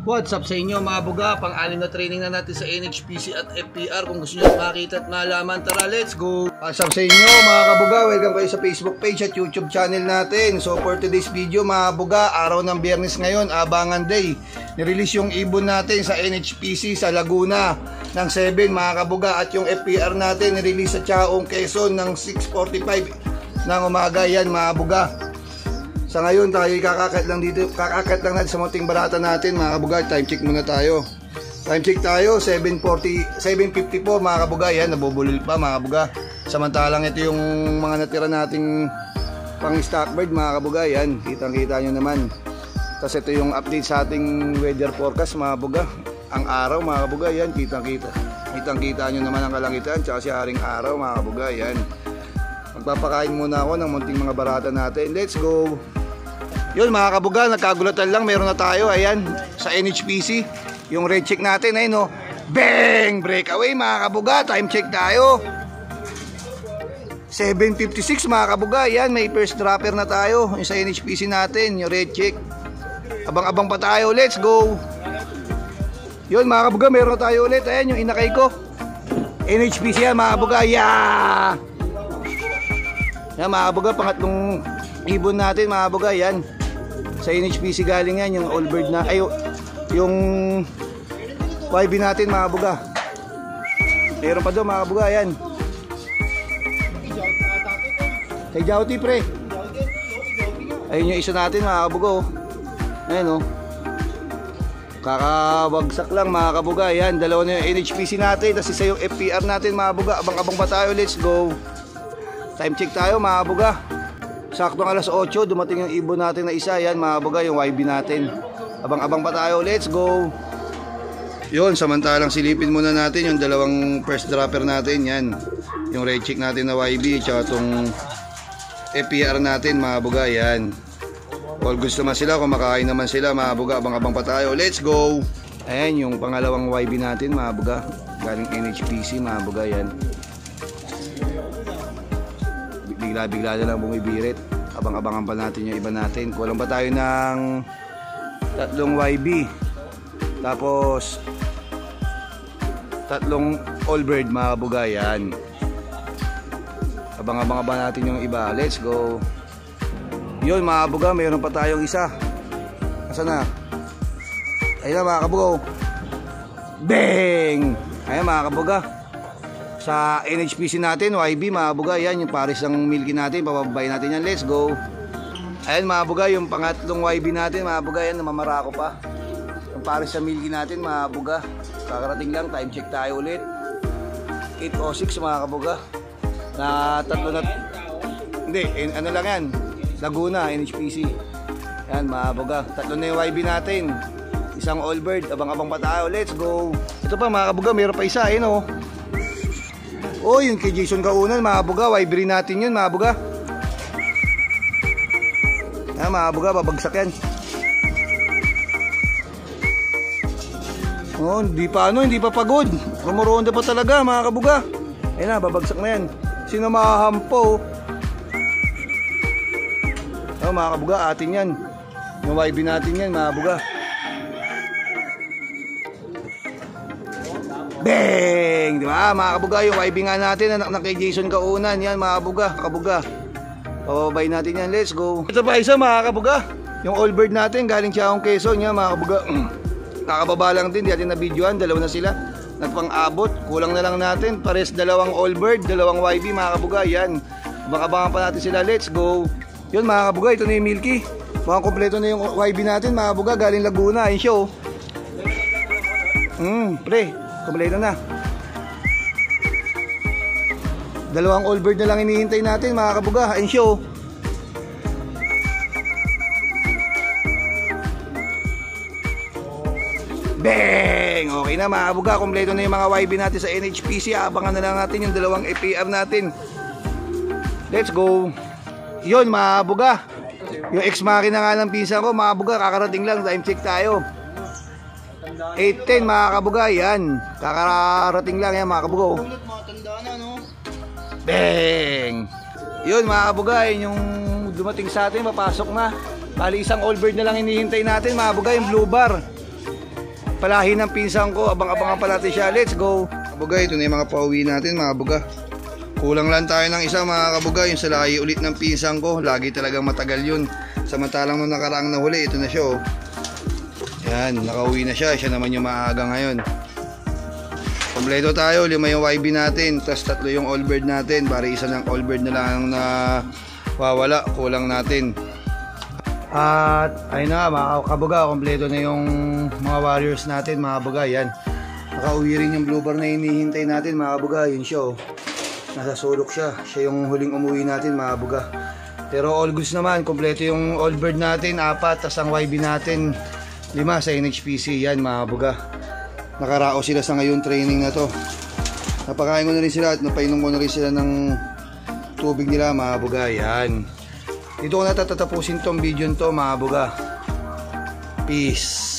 What's up sa inyo mga buga? Pang-anim na training na natin sa NHPC at FPR. Kung gusto nyo makita at malaman, tara, let's go! What's up sa inyo mga kabuga? Welcome kayo sa Facebook page at YouTube channel natin. So for today's video mga buga, araw ng Biyernes ngayon, Abangan Day. Nirelease yung ibon natin sa NHPC sa Laguna ng 7 mga kabuga. At yung FPR natin nirelease sa Chaong, Quezon ng 6:45 ng umaga. Yan mga buga. Sa ngayon tayo kakakit lang natin sa munting barata natin mga kabugay. Time check muna tayo. Time check tayo 7:54 mga kabugay. Yan, nabubulil pa mga kabuga. Samantalang ito yung mga natira nating pang stock bird mga kabugay. Yan, kitang-kita nyo naman. Tapos ito yung update sa ating weather forecast mga kabuga. Ang araw mga kabugay, yan, kitang-kita nyo naman ang kalangitan tsaka si haring araw mga kabugay. Yan. Magpapakain muna ako ng munting mga barata natin. Let's go! Yun mga kabuga, nagkagulatan lang, meron na tayo, ayan, sa NHPC, yung red check natin, ayun no, bang, breakaway mga kabuga, time check tayo, 7:56 mga kabuga, ayan, may first dropper na tayo, yung sa NHPC natin, yung red check, abang-abang pa tayo, let's go. Yun mga kabuga, meron na tayo ulit, ayan, yung inakay ko, NHPC yan mga kabuga, yeah! Yan mga kabuga, pangatlong ibon natin mga kabuga, yan. Sa NHPC galing yan, yung all bird na, ay yung YB natin mga kabuga. Meron pa doon mga kabuga, yan. Kay Jauti pre. Ayun yung isa natin mga kabuga, oh. Ayan, oh. Kakabagsak lang mga kabuga, yan. Dalawa na yung NHPC natin, tapos isa yung FPR natin mga kabuga. Abang-abang pa tayo, let's go. Time check tayo mga kabuga. Saktong alas 8, dumating yung ibon natin na isa. Yan mga kabuga, yung YB natin. Abang-abang pa tayo, let's go. Yun, samantalang silipin muna natin yung dalawang first dropper natin. Yan, yung red check natin na YB tsaka itong FPR natin mga kabuga. Yan, all goods naman sila, kumakain naman sila mga kabuga. Abang-abang pa tayo, let's go. Ayan yung pangalawang YB natin mga kabuga, galing NHPC mga kabuga. Yan, bigla-bigla na lang bumibirit. Abang-abangan pa natin yung iba natin. Kulang pa tayo ng tatlong YB, tapos tatlong all bird mga kabuga. Yan, abang-abangan pa natin yung iba, let's go. Yun mga kabuga, mayroon pa tayong isa. Asan na? Ayun na mga kabuga, bang! Ayun mga kabuga, sa NHPC natin, YB mga kabuga, yan yung pares ng milky natin, papababay natin yan, let's go. Ayan mga kabuga, yung pangatlong YB natin mga kabuga, yan, namamarako pa. Yung pares sa milky natin mga kabuga, kakarating lang, time check tayo ulit. 8:06 mga kabuga, na tatlo na, hindi, ano lang yan, Laguna, NHPC. Yan mga kabuga, tatlo na yung YB natin, isang all bird, abang-abang pa tayo, let's go. Ito pa mga kabuga, mayroon pa isa, ayun o. Oh, yung kay Jason Kaunan mga kabuga, YB natin yun mga kabuga. Yan mga kabuga, babagsak yan. Oh, hindi pa pagod. Rumuronda pa talaga mga kabuga. Ayun na, babagsak na yan. Sino makahampo? Oh mga kabuga, atin yan. Yung YB natin yan mga kabuga. Bang! Diba mga kabuga, yung YB nga natin, anak na kay Jason Kaunan. Yan mga kabuga, pababay natin yan, let's go. Ito pa isa mga kabuga, yung all bird natin galing Chaong, Quezon. Yan mga kabuga, kakababa lang din, di natin na videoan, dalawa na sila, nagpang-abot. Kulang na lang natin, pares dalawang all bird, dalawang YB mga kabuga. Yan, abangan pa natin sila, let's go. Yun mga kabuga, ito na yung milky, mga kompleto na yung YB natin mga kabuga, galing Laguna. Ayun siya, pre, kompleto na. Dalawang all bird na lang hinihintay natin mga kabuga. Ayun siya, bang! Okay na mga kabuga, kompleto na yung mga YB natin sa NHPC. Abangan na lang natin yung dalawang FPR natin, let's go. Yun mga kabuga, yung ex-makina nga ng pinsan ko mga kabuga, kakarating lang, time check tayo 8:10 mga kabuga. Yan, kakarating lang yan mga kabuga. Bang! Yun mga kabuga, yung dumating sa atin, papasok na. Bali isang all bird na lang hinihintay natin mga kabuga, yung blue bar. palahin ng pinsan ko. Abang-abangan pa natin siya. Let's go. Kabuga, ito na yung mga pauwi natin mga kabuga. Kulang lang tayo ng isa mga kabuga. Yung sa lahi ulit ng pinsan ko. Lagi talagang matagal yun. Samantalang nung nakaraang nahuli, ito na siya oh. Yan, nakauwi na siya. Siya naman yung maaga ngayon. Kompleto tayo. 5 yung YB natin. Tapos 3 yung all-bird natin. Para isa ng all-bird na lang na wawala. Kulang natin. At ayun na mga kabuga, kompleto na yung mga warriors natin mga kabuga. Yan, nakauwi rin yung blue bar na hinihintay natin mga kabuga. Yun siya oh. Nasa sulok siya. Siya yung huling umuwi natin mga kabuga. Pero all goods naman, kompleto yung all bird natin 4, tas ang YB natin 5 sa NHPC. Yan mga kabuga, nakarao sila sa ngayon training na to. Napakain ko na rin sila at napainom ko na rin sila ng tubig nila mga kabuga. Yan, dito ko na tatapusin tong video to mga kabuga. Peace.